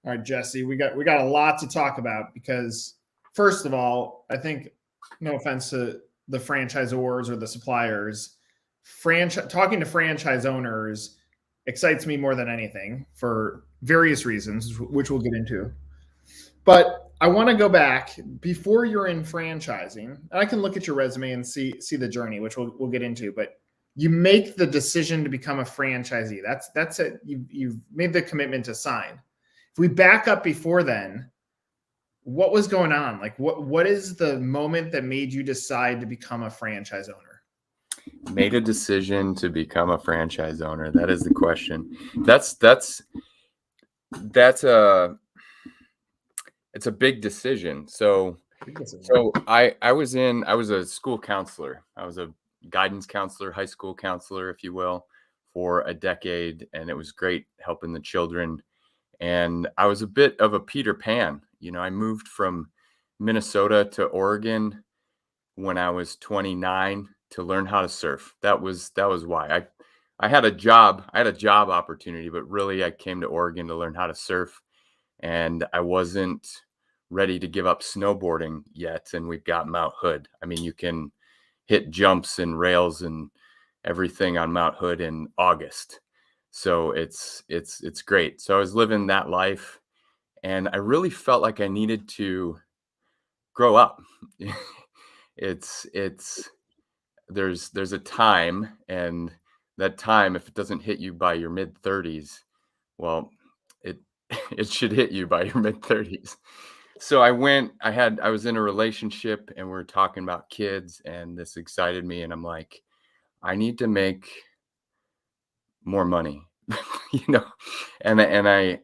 All right, Jesse, we got a lot to talk about because first of all, I think no offense to the franchisors or the suppliers, talking to franchise owners excites me more than anything for various reasons, which we'll get into. But I want to go back before you're in franchising. And I can look at your resume and see the journey, which we'll get into. But you make the decision to become a franchisee. That's it. You've made the commitment to sign. If we back up before then, what was going on? Like what is the moment that made you decide to become a franchise owner? Made a decision to become a franchise owner. That is the question. It's a big decision. So I was a school counselor. I was a guidance counselor, high school counselor, if you will, for a decade. And it was great helping the children. And I was a bit of a Peter Pan. I moved from Minnesota to Oregon when I was 29 to learn how to surf. That was why I had a job opportunity, but really I came to Oregon to learn how to surf, and I wasn't ready to give up snowboarding yet. And we've got Mount Hood. I mean, you can hit jumps and rails and everything on Mount Hood in August. So it's great. So I was living that life, and I really felt like I needed to grow up. There's a time, and that time, if it doesn't hit you by your mid 30s, well, it should hit you by your mid 30s. So I was in a relationship, and we were talking about kids, and this excited me, and I'm like, I need to make more money, and I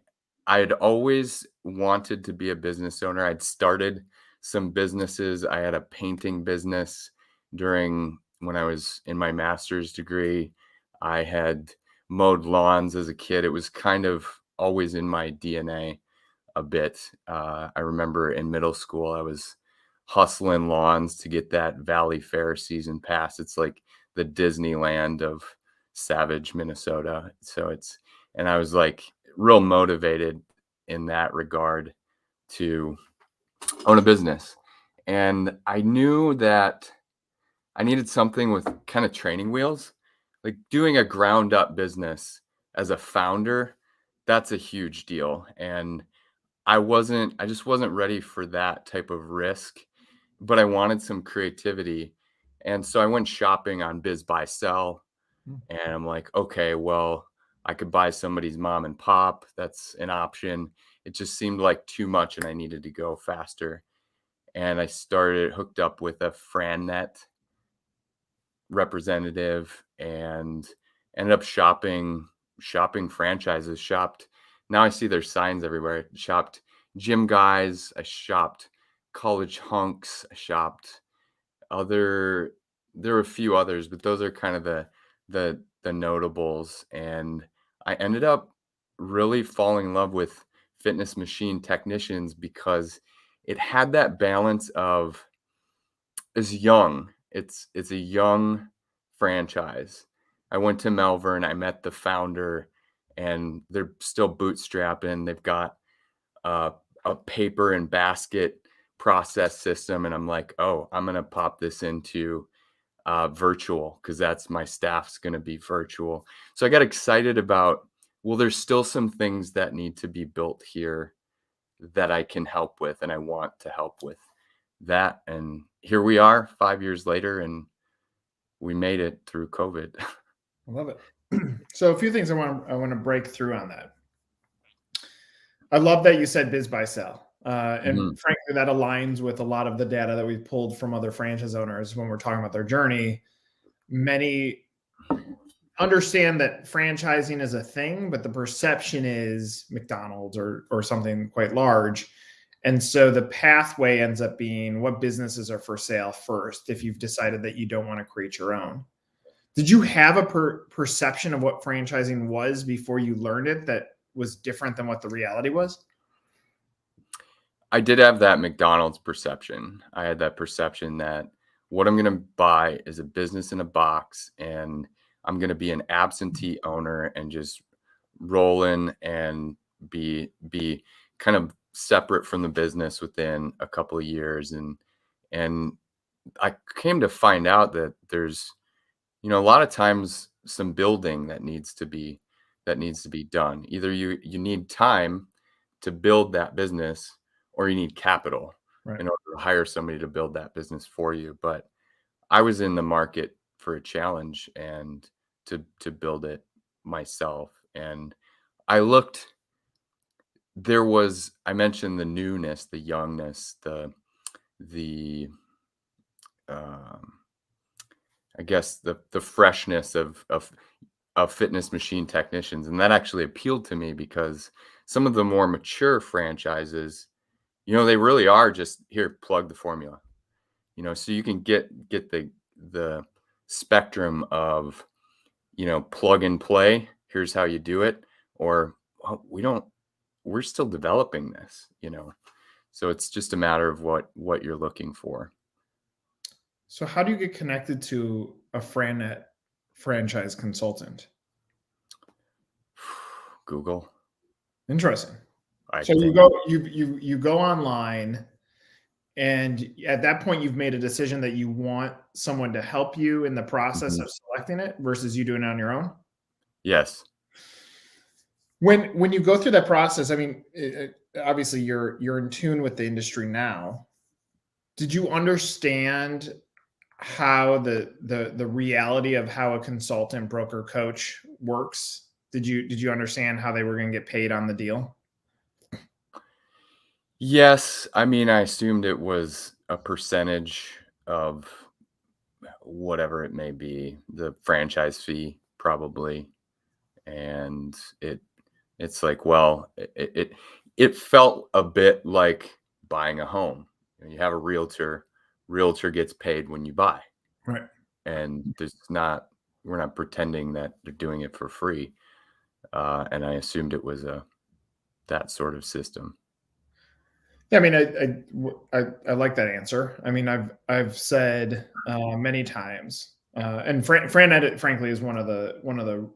had always wanted to be a business owner. I'd started some businesses. I had a painting business when I was in my master's degree. I had mowed lawns as a kid. It was kind of always in my DNA a bit. I remember in middle school, I was hustling lawns to get that Valley Fair season pass. It's like the Disneyland of Savage, Minnesota. And I was like real motivated in that regard to own a business. And I knew that I needed something with kind of training wheels. Like doing a ground up business as a founder, that's a huge deal. And I just wasn't ready for that type of risk, but I wanted some creativity. And so I went shopping on Biz Buy Sell, and I'm like, okay, well, I could buy somebody's mom and pop. That's an option. It just seemed like too much, and I needed to go faster. And I hooked up with a FranNet representative and ended up shopping franchises. Now I see their signs everywhere. Shopped Gym Guys. I shopped College Hunks. I shopped there were a few others, but those are kind of the notables. And I ended up really falling in love with Fitness Machine Technicians because it had that balance of it's young. It's a young franchise. I went to Melbourne. I met the founder, and they're still bootstrapping. They've got a paper and basket process system, and I'm like, oh, I'm gonna pop this into virtual because that's my staff's gonna be virtual. So I got excited about, well, there's still some things that need to be built here that I can help with, and I want to help with that. And here we are 5 years later, and we made it through COVID. I love it. So a few things I want to break through on that. I love that you said Biz Buy Sell. And frankly, that aligns with a lot of the data that we've pulled from other franchise owners when we're talking about their journey. Many understand that franchising is a thing, but the perception is McDonald's or something quite large. And so the pathway ends up being what businesses are for sale first if you've decided that you don't want to create your own. Did you have a perception of what franchising was before you learned it that was different than what the reality was? I did have that McDonald's perception. I had that perception that what I'm going to buy is a business in a box, and I'm going to be an absentee owner and just roll in and be kind of separate from the business within a couple of years, and I came to find out that there's, a lot of times some building that needs to be done. Either you need time to build that business, or you need capital Right. in order to hire somebody to build that business for you. But I was in the market for a challenge and to build it myself. And I looked I mentioned the newness, the youngness, the um I guess the freshness of fitness machine technicians, and that actually appealed to me because some of the more mature franchises, they really are just here, plug the formula. So you can get the spectrum of, plug and play. Here's how you do it, or "Oh, we're still developing this. So it's just a matter of what you're looking for. So how do you get connected to a Franet franchise consultant? Google, Interesting. I So you think. go you go online, and at that point you've made a decision that you want someone to help you in the process Mhm. of selecting it versus you doing it on your own. Yes. When you go through that process, I mean, obviously you're in tune with the industry now. Did you understand how the reality of how a consultant broker coach works? Did you understand how they were going to get paid on the deal? Yes, I mean, I assumed it was a percentage of whatever it may be, the franchise fee probably, and it's like, well, it felt a bit like buying a home. You have a realtor gets paid when you buy, Right. and we're not pretending that they're doing it for free. And I assumed it was a that sort of system. Yeah, I mean, I like that answer. I mean, I've said many times, and Fran Edit, frankly, is one of the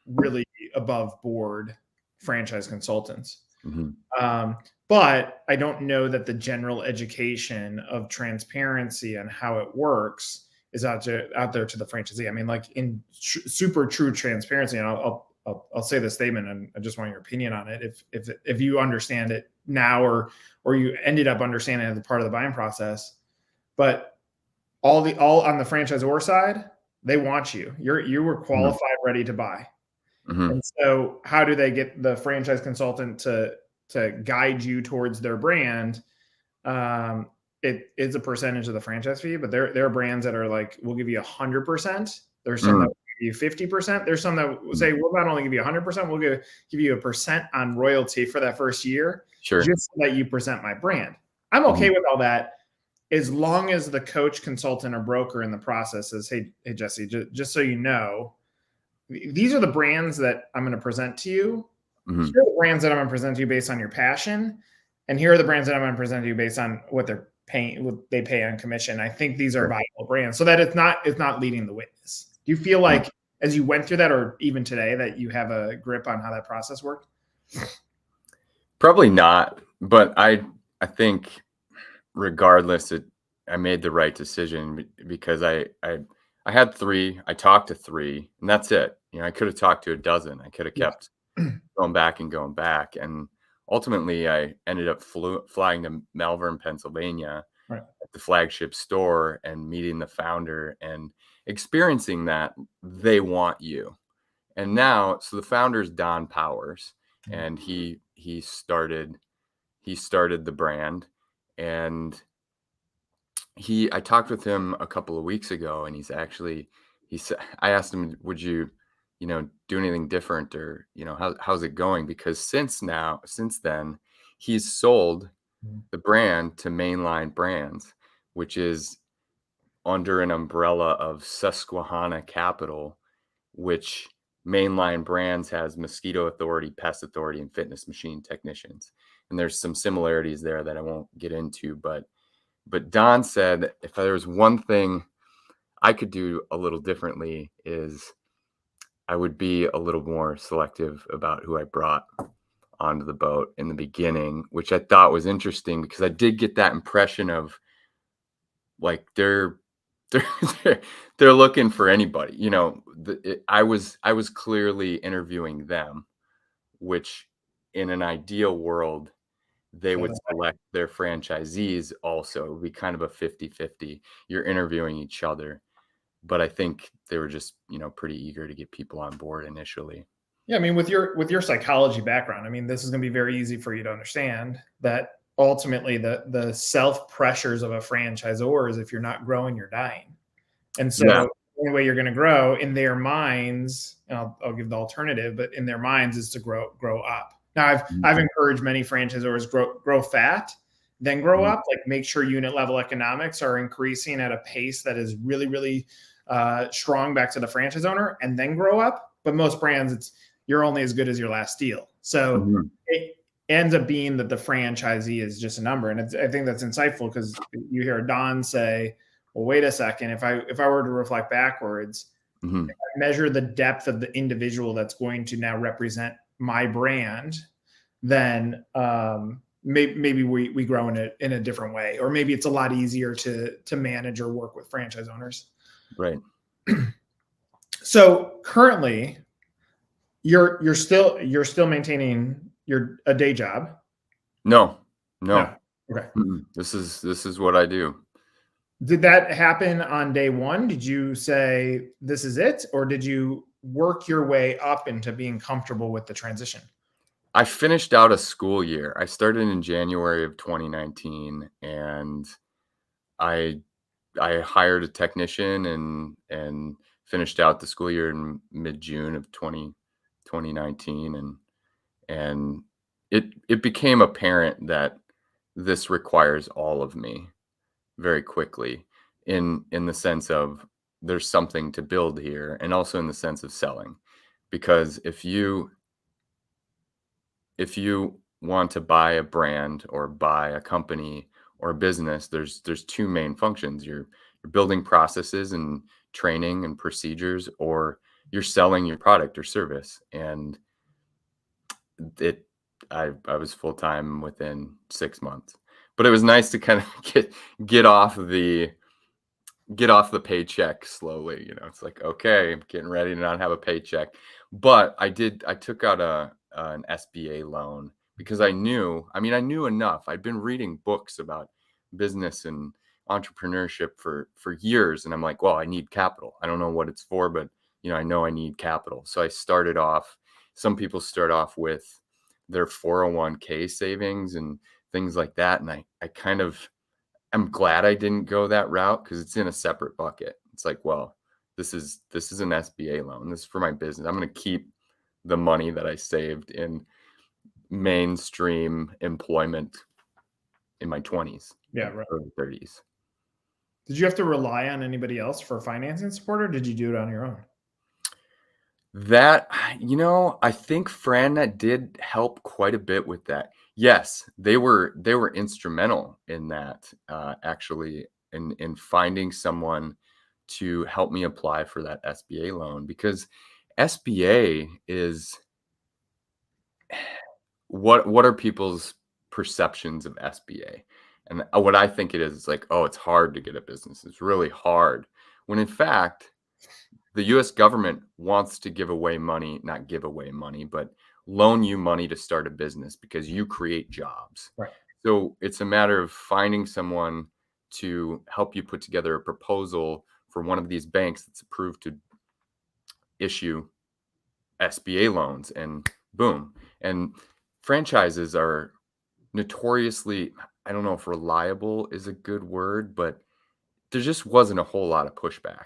really above board franchise consultants. Mhm. Um, but I don't know that the general education of transparency and how it works is out there to the franchisee. I mean, like in super true transparency, and I'll say this statement, and I just want your opinion on it. If you understand it now, or you ended up understanding it as a part of the buying process, but all on the franchisor side, they want you. You were Mhm. qualified, ready to buy. Mhm. And so how do they get the franchise consultant to guide you towards their brand? Um, it is a percentage of the franchise fee, but there are brands that are like, we'll give you 100%. There's some that Mm. will give you 50%. There's some that will Mm. say, we'll not only give you 100%, we'll give you a percent on royalty for that first year, Sure. just so that you present my brand. I'm okay Mhm. with all that, as long as the coach, consultant, or broker in the process says, hey Jesse, just so you know, these are the brands that I'm going to present to you. Mhm. Here are the brands that I'm going to present to you based on your passion, and here are the brands that I'm going to present to you based on what they're paying, what they pay on commission. I think these are Sure. viable brands, so that it's not leading the witness. Do you feel Mm. like, as you went through that, or even today, that you have a grip on how that process worked? Probably not, but I think regardless, I made the right decision because I had 3, I talked to 3, and that's it. I could have talked to a dozen. I could have Yeah. kept going back, and ultimately, I ended up flying to Malvern, Pennsylvania, Right. at the flagship store and meeting the founder and experiencing that they want you. And now, so the founder is Don Powers, and he started the brand, and I talked with him a couple of weeks ago, and he said, I asked him, would you, do anything different, or, how's it going? Because since then, he's sold Mhm. the brand to Mainline Brands, which is under an umbrella of Susquehanna Capital, which Mainline Brands has Mosquito Authority, Pest Authority, and Fitness Machine Technicians. And there's some similarities there that I won't get into, but Don said if there was one thing I could do a little differently is I would be a little more selective about who I brought onto the boat in the beginning, which I thought was interesting because I did get that impression of like they're they're, they're looking for anybody. I was clearly interviewing them, which in an ideal world they So would select their franchisees also. It would be kind of a 50-50. You're interviewing each other. But I think they were just, pretty eager to get people on board initially. yeah, I mean, with your psychology background, I mean, this is going to be very easy for you to understand that ultimately the self pressures of a franchisor is if you're not growing, you're dying. And so Yeah. the only way you're going to grow in their minds, and I'll give the alternative, but in their minds is to grow up. Now I've Mhm. encouraged many franchisors grow fat, then grow Mhm. up, like make sure unit level economics are increasing at a pace that is really, really strong back to the franchise owner, and then grow up. But most brands, it's you're only as good as your last deal. So Mhm. it ends up being that the franchisee is just a number. And I think that's insightful because you hear Don say, well, wait a second, if I were to reflect backwards, Mhm. measure the depth of the individual that's going to now represent my brand, then maybe we grow in a different way, or maybe it's a lot easier to manage or work with franchise owners. Right. So currently, you're still maintaining your a day job. No. No. No. Okay. Mm-mm. This is what I do. Did that happen on day one? Did you say this is it, or did you work your way up into being comfortable with the transition? I finished out a school year. I started in January of 2019, and I I hired a technician and finished out the school year in mid-June of 2019, and it became apparent that this requires all of me very quickly in the sense of there's something to build here, and also in the sense of selling, because if you want to buy a brand or buy a company or a business, there's two main functions. You're building processes and training and procedures, or you're selling your product or service. And it I was full time within 6 months. But it was nice to kind of get off the get off the paycheck slowly. It's like, okay, I'm getting ready to not have a paycheck. But I took out an SBA loan because I knew enough. I'd been reading books about business and entrepreneurship for years, and I'm like, well, I need capital. I don't know what it's for, but I know I need capital. So I started off. Some people start off with their 401k savings and things like that, and I kind of I'm glad I didn't go that route because it's in a separate bucket. It's like, well, this is an SBA loan. This is for my business. I'm going to keep the money that I saved in mainstream employment in my 20s Yeah, and right. early 30s. Did you have to rely on anybody else for financing support, or did you do it on your own? That, I think FranNet did help quite a bit with that. Yes, they were instrumental in that, actually, in finding someone to help me apply for that SBA loan, because SBA is what are people's perceptions of SBA? And what I think it is like, oh, it's hard to get a business. It's really hard. When in fact, the US government wants to give away money, not give away money, but loan you money to start a business because you create jobs. Right. So it's a matter of finding someone to help you put together a proposal for one of these banks that's approved to issue SBA loans, and boom. And franchises are notoriously, I don't know if reliable is a good word, but there just wasn't a whole lot of pushback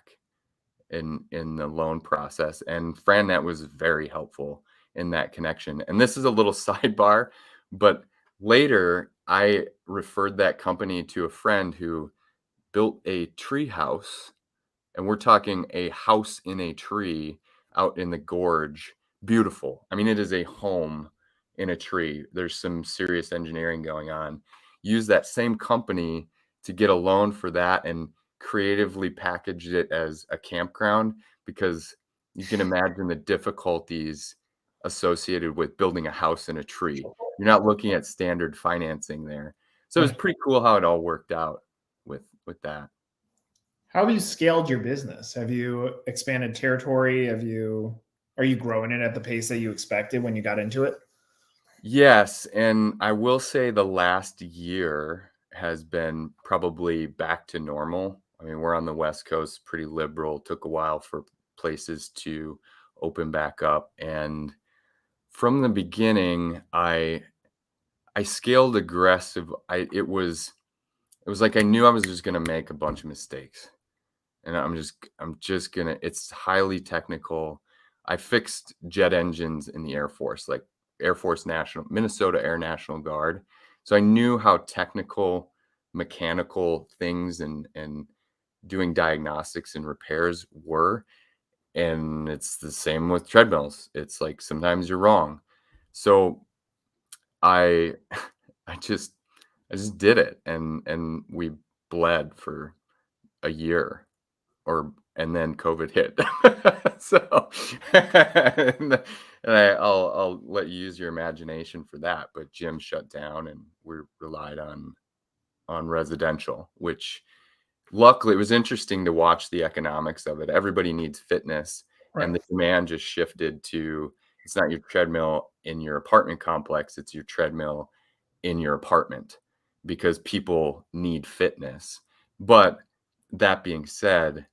in the loan process, and FranNet was very helpful in that connection. And this is a little sidebar, but later I referred that company to a friend who built a tree house, and we're talking a house in a tree out in the gorge. Beautiful. I mean, it is a home in a tree. There's some serious engineering going on. Use that same company to get a loan for that and creatively packaged it as a campground, because you can imagine the difficulties associated with building a house in a tree. You're not looking at standard financing there. So it's Right. pretty cool how it all worked out with that. How have you scaled your business? Have you expanded territory? Are you growing it at the pace that you expected when you got into it? Yes, and I will say the last year has been probably back to normal. I mean, we're on the West Coast, pretty liberal. Took a while for places to open back up, and from the beginning, I scaled aggressive. It was like I knew I was just gonna make a bunch of mistakes. And I'm just gonna it's highly technical. I fixed jet engines in the Air Force, like Air Force National Minnesota Air National Guard. So I knew how technical mechanical things and doing diagnostics and repairs were. And it's the same with treadmills. It's like sometimes you're wrong. So I I just I just did it and we bled for a year and then COVID hit. So I'll let you use your imagination for that. But gym shut down and we relied on residential, which luckily it was interesting to watch the economics of it. Everybody needs fitness, Right. and the demand just shifted to it's not your treadmill in your apartment complex, it's your treadmill in your apartment because people need fitness. But that being said,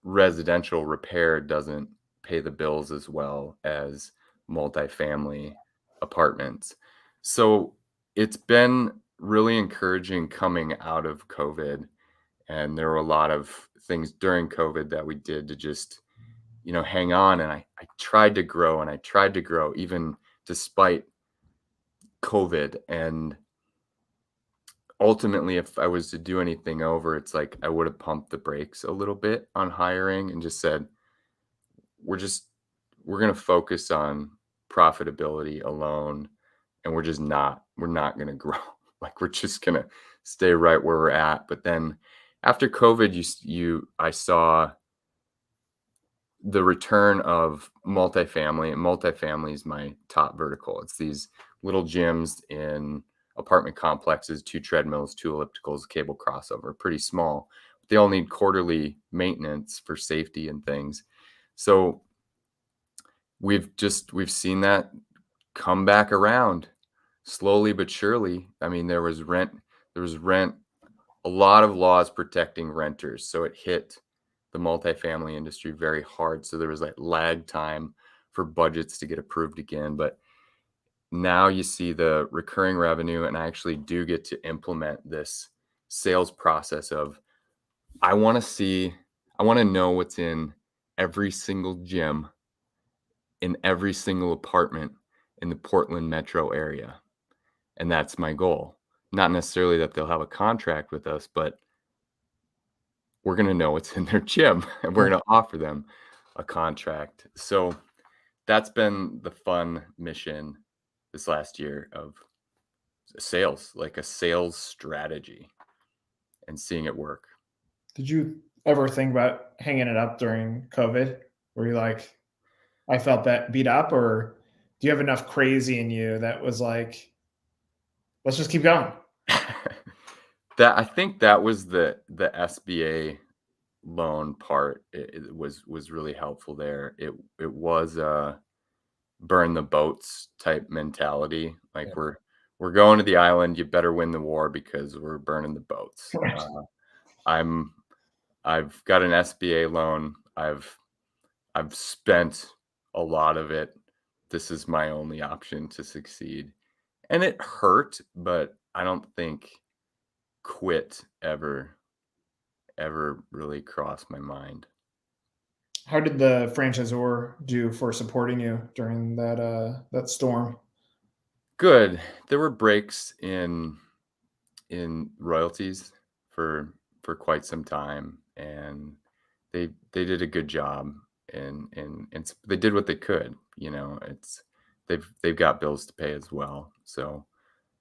residential repair doesn't pay the bills as well as multifamily apartments. So it's been really encouraging coming out of COVID. And there were a lot of things during COVID that we did to just, hang on. And I tried to grow and I tried to grow even despite COVID. And ultimately, if I was to do anything over, it's like I would have pumped the brakes a little bit on hiring and just said, we're just we're going to focus on profitability alone, and we're not going to grow. Like we're just going to stay right where we're at. But then after COVID, I saw the return of multifamily, and multifamily is my top vertical. It's these little gyms in apartment complexes, 2 treadmills, 2 ellipticals, cable crossover, pretty small. They all need quarterly maintenance for safety and things. So we've seen that come back around slowly but surely. I mean, there was rent, a lot of laws protecting renters, so it hit the multifamily industry very hard. So there was like lag time for budgets to get approved again. But now you see the recurring revenue, and I actually do get to implement this sales process of I want to see, I want to know what's in every single gym in every single apartment in the Portland metro area. And that's my goal. Not necessarily that they'll have a contract with us, but we're going to know what's in their gym and we're Right. going to offer them a contract. So that's been the fun mission this last year of sales, like a sales strategy and seeing it work. Did you ever think about hanging it up during COVID? Were you like, I felt that beat up, or do you have enough crazy in you that was like, let's just keep going? That I think that was the SBA loan part. It was really helpful there. It was a burn the boats type mentality. Yeah. Like we're going to the island. You better win the war because we're burning the boats. Right. I'm I've got an SBA loan. I've spent a lot of it. This is my only option to succeed. And it hurt, but I don't think quit ever really crossed my mind. How did the franchisor do for supporting you during that storm? Good. There were breaks in royalties for quite some time, and they did a good job, and they did what they could. It's they've got bills to pay as well, so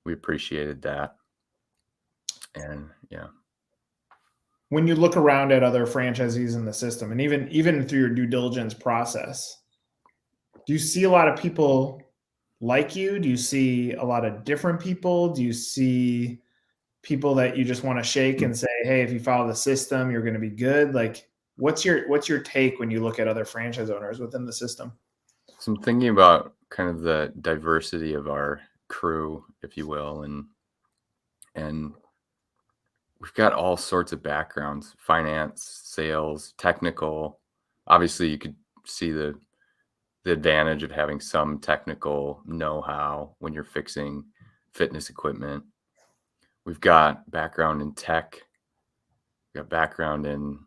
we appreciated that, and yeah. When you look around at other franchisees in the system, and even through your due diligence process, Do you see a lot of people like you? Do you see a lot of different people? Do you see people that you just want to shake and say, "Hey, if you follow the system, you're going to be good"? Like, what's your take when you look at other franchise owners within the system? So I'm thinking about kind of the diversity of our crew, if you will, and we've got all sorts of backgrounds: finance, sales, technical. Obviously, you could see the advantage of having some technical know-how when you're fixing fitness equipment. We've got background in tech, we've got background in,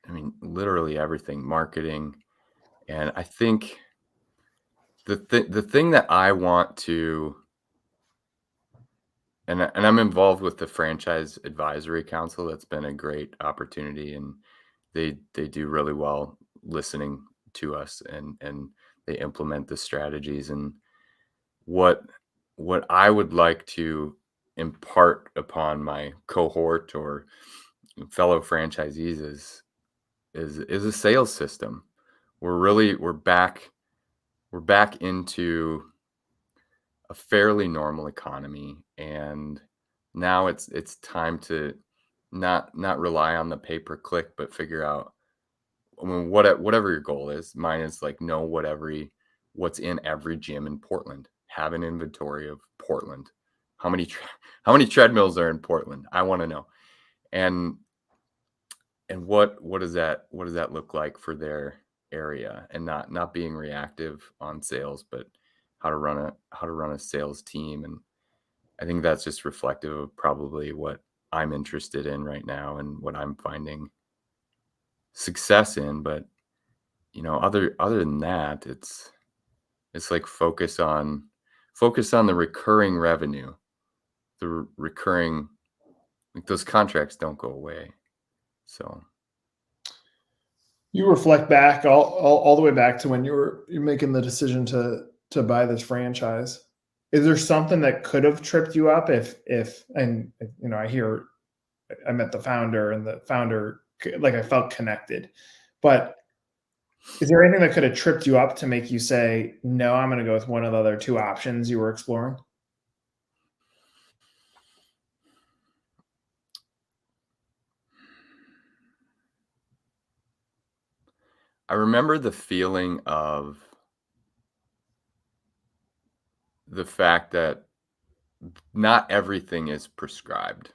I mean, literally everything, marketing. And I think the thing that I want to, and I'm involved with the franchise advisory council. That's been a great opportunity, and they do really well listening to us, and they implement the strategies. And what what I would like to impart upon my cohort or fellow franchisees is a sales system. We're back into a fairly normal economy, and now it's time to not rely on the pay per click, but figure out, I mean, whatever your goal is. Mine is like know what's in every gym in Portland. Have an inventory of Portland. How many how many treadmills are in Portland? I want to know. And what does that look like for their area, and not being reactive on sales, but how to run a sales team. And I think that's just reflective of probably what I'm interested in right now and what I'm finding success in. But other than that, it's like focus on the recurring revenue, recurring, like, those contracts don't go away. So You reflect back all the way back to when you're making the decision to buy this franchise. Is there something that could have tripped you up if and I met the founder and the founder, like, I felt connected. But is there anything that could have tripped you up to make you say, "No, I'm going to go with one of the other two options you were exploring"? I remember the feeling of the fact that not everything is prescribed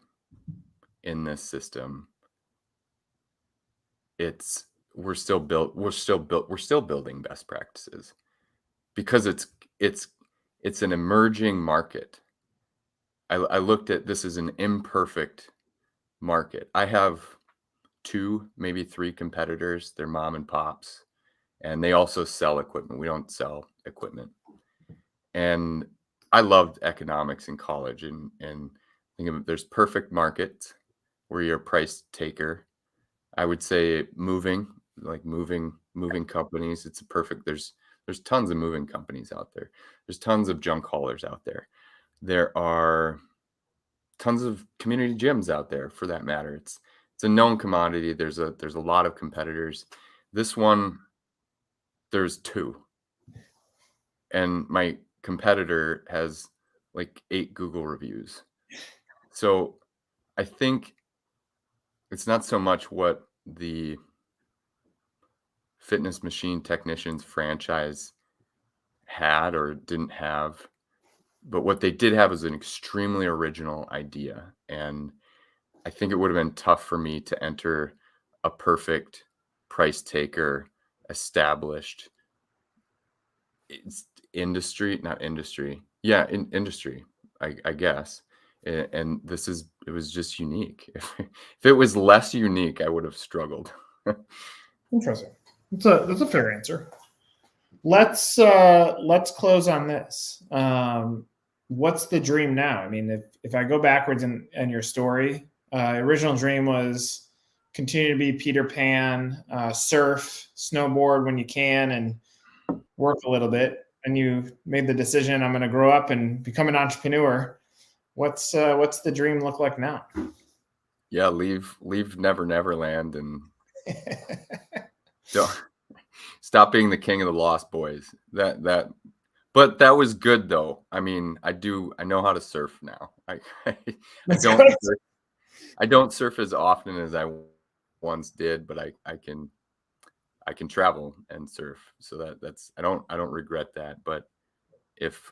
in this system. It's we're still building best practices, because it's an emerging market. I looked at this as an imperfect market. I have two, maybe three competitors. They're mom and pops, and they also sell equipment. We don't sell equipment. And I loved economics in college, and think of it, there's perfect markets where you're a price taker. I would say moving companies. It's a perfect. There's tons of moving companies out there. There's tons of junk haulers out there. There are tons of community gyms out there, for that matter. It's a known commodity. There's a lot of competitors. This one, there's two, and my competitor has like 8 Google reviews. So I think it's not so much what the Fitness Machine Technicians franchise had or didn't have, but what they did have is an extremely original idea. And I think it would have been tough for me to enter a perfect price taker, established industry, not industry. Yeah, in industry, I guess. And it was just unique. If it was less unique, I would have struggled. Interesting. That's a fair answer. Let's close on this. What's the dream now? I mean, if I go backwards in your story, original dream was continue to be Peter Pan, surf, snowboard when you can, and work a little bit. And you made the decision, I'm going to grow up and become an entrepreneur. What's the dream look like now? Yeah, leave Never Never Land and don't stop being the king of the Lost Boys. But that was good though. I mean, I know how to surf now. I That's don't good. surf, I don't surf as often as I once did, but I can travel and surf. So that's I don't regret that. But if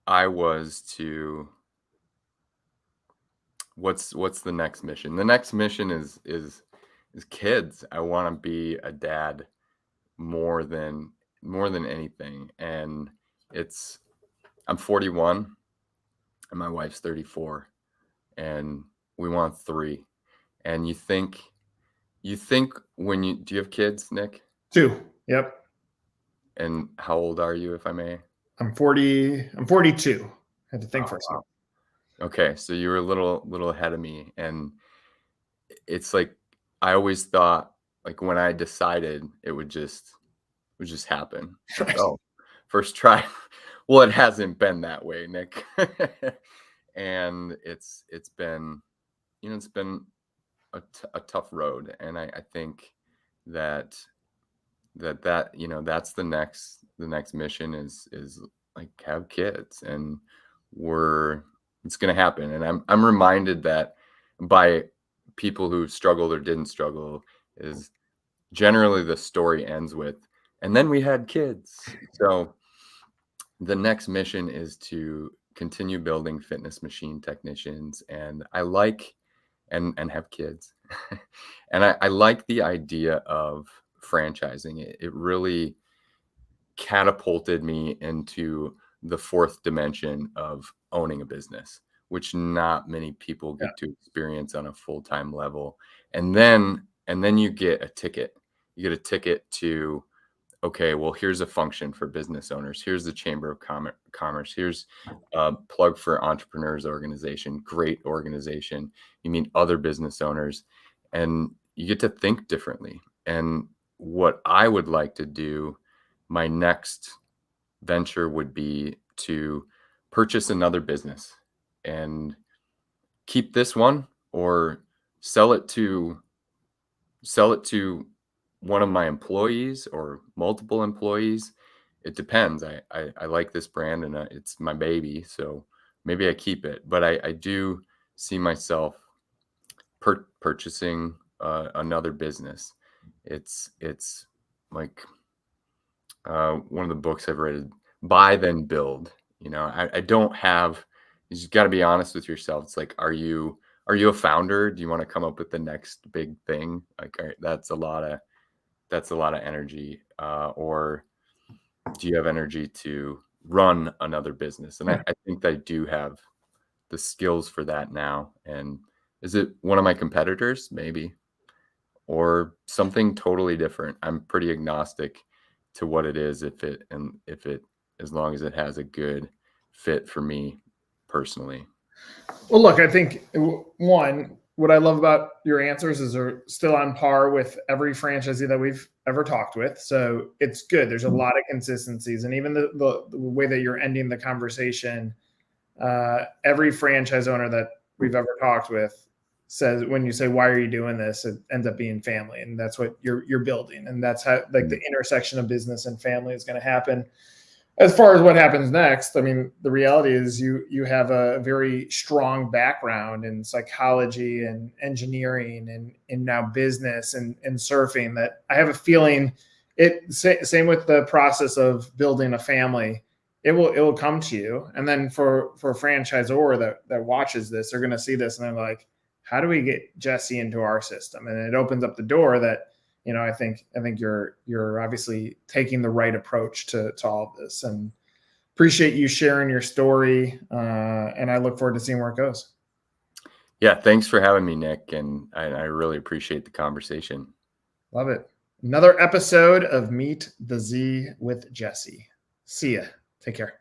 I was to what's the next mission? The next mission is kids. I want to be a dad more than anything. And it's I'm 41 and my wife's 34 and we want 3. And you think when you do you have kids, Nick? 2. Yep. And how old are you, if I may? I'm 40. I'm 42. I had to think for a second. Okay, so you were a little ahead of me, and it's like I always thought like when I decided it would just happen. Right. Oh, first try. Well, it hasn't been that way, Nick. And it's been it's been a tough road, and I think that that's the next mission is like have kids, and it's going to happen. And I'm reminded that by people who struggled or didn't struggle is generally the story ends with, and then we had kids. So the next mission is to continue building fitness machine technicians, and I like and have kids. And I like the idea of franchising. It really catapulted me into the 4th dimension of owning a business, which not many people get to experience on a full-time level. And then you get a ticket. You get a ticket to, okay, well, here's a function for business owners. Here's the Chamber of Commerce. Here's a plug for Entrepreneurs Organization. Great organization. You meet other business owners and you get to think differently. And what I would like to do, my next venture would be to purchase another business and keep this one or sell it to one of my employees or multiple employees. It depends. I like this brand and it's my baby, so maybe I keep it. But I do see myself purchasing another business. It's like one of the books I've read, Buy Then Build. I don't have. You just got to be honest with yourself. It's like, are you a founder? Do you want to come up with the next big thing? Like, all right, that's a lot of energy. Or do you have energy to run another business? And I think I do have the skills for that now. And is it one of my competitors? Maybe. Or something totally different. I'm pretty agnostic to what it is, if it as long as it has a good fit for me personally. Well, look, I think one, what I love about your answers is they're still on par with every franchisee that we've ever talked with. So it's good. There's a lot of consistencies, and even the way that you're ending the conversation, every franchise owner that we've ever talked with says, when you say, why are you doing this? It ends up being family. And that's what you're building. And that's how, like, the intersection of business and family is going to happen. As far as what happens next, I mean, the reality is you have a very strong background in psychology and engineering and now business and surfing, that I have a feeling same with the process of building a family. It will come to you. And then for a franchisor that watches this, they're going to see this and they're like, how do we get Jesse into our system? And it opens up the door that, I think you're obviously taking the right approach to all of this, and appreciate you sharing your story. And I look forward to seeing where it goes. Yeah. Thanks for having me, Nick. And I really appreciate the conversation. Love it. Another episode of Meet the Z with Jesse. See ya. Take care.